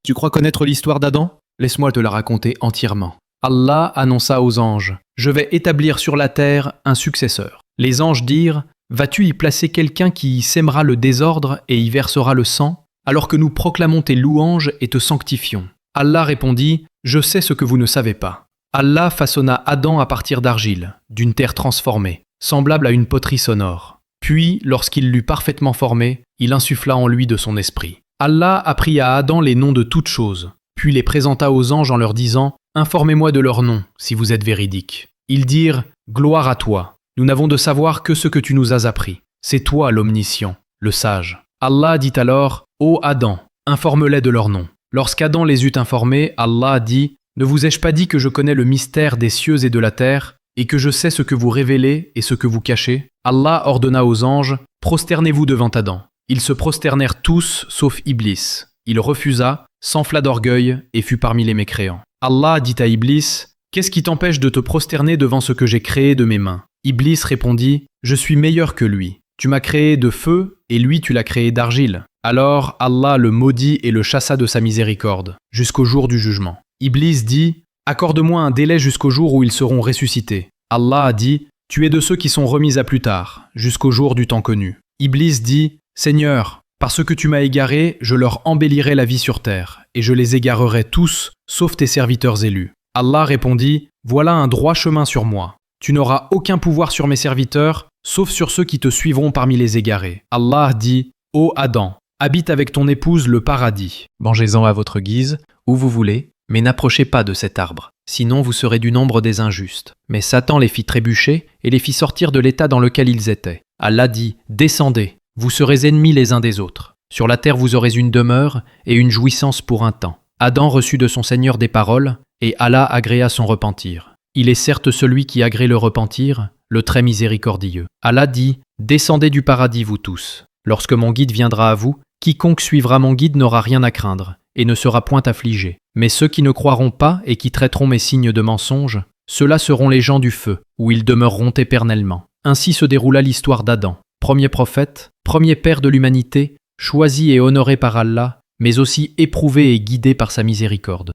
Tu crois connaître l'histoire d'Adam? Laisse-moi te la raconter entièrement. Allah annonça aux anges « Je vais établir sur la terre un successeur ». Les anges dirent « Vas-tu y placer quelqu'un qui y sèmera le désordre et y versera le sang, alors que nous proclamons tes louanges et te sanctifions ?» Allah répondit « Je sais ce que vous ne savez pas. » Allah façonna Adam à partir d'argile, d'une terre transformée, semblable à une poterie sonore. Puis, lorsqu'il l'eut parfaitement formé, il insuffla en lui de son esprit. Allah apprit à Adam les noms de toutes choses, puis les présenta aux anges en leur disant « Informez-moi de leurs noms, si vous êtes véridiques. » Ils dirent « Gloire à toi, nous n'avons de savoir que ce que tu nous as appris. C'est toi l'omniscient, le sage. » Allah dit alors « Ô Adam, informe-les de leurs noms. » Lorsqu'Adam les eut informés, Allah dit « Ne vous ai-je pas dit que je connais le mystère des cieux et de la terre, et que je sais ce que vous révélez et ce que vous cachez ?» Allah ordonna aux anges « Prosternez-vous devant Adam. » Ils se prosternèrent tous, sauf Iblis. Il refusa, s'enfla d'orgueil et fut parmi les mécréants. Allah dit à Iblis « Qu'est-ce qui t'empêche de te prosterner devant ce que j'ai créé de mes mains ?» Iblis répondit « Je suis meilleur que lui. Tu m'as créé de feu et lui tu l'as créé d'argile. » Alors Allah le maudit et le chassa de sa miséricorde, jusqu'au jour du jugement. Iblis dit « Accorde-moi un délai jusqu'au jour où ils seront ressuscités. » Allah a dit « Tu es de ceux qui sont remis à plus tard, jusqu'au jour du temps connu. » Iblis dit « Seigneur, parce que tu m'as égaré, je leur embellirai la vie sur terre, et je les égarerai tous, sauf tes serviteurs élus. » Allah répondit « Voilà un droit chemin sur moi. Tu n'auras aucun pouvoir sur mes serviteurs, sauf sur ceux qui te suivront parmi les égarés. » Allah dit « Ô Adam, habite avec ton épouse le paradis. Mangez-en à votre guise, où vous voulez, mais n'approchez pas de cet arbre, sinon vous serez du nombre des injustes. » Mais Satan les fit trébucher et les fit sortir de l'état dans lequel ils étaient. Allah dit « Descendez, vous serez ennemis les uns des autres. Sur la terre vous aurez une demeure et une jouissance pour un temps. » Adam reçut de son Seigneur des paroles, et Allah agréa son repentir. Il est certes celui qui agrée le repentir, le très miséricordieux. Allah dit « Descendez du paradis vous tous. Lorsque mon guide viendra à vous, quiconque suivra mon guide n'aura rien à craindre, et ne sera point affligé. Mais ceux qui ne croiront pas et qui traiteront mes signes de mensonge, ceux-là seront les gens du feu, où ils demeureront éternellement. » Ainsi se déroula l'histoire d'Adam, premier prophète, premier père de l'humanité, choisi et honoré par Allah, mais aussi éprouvé et guidé par sa miséricorde.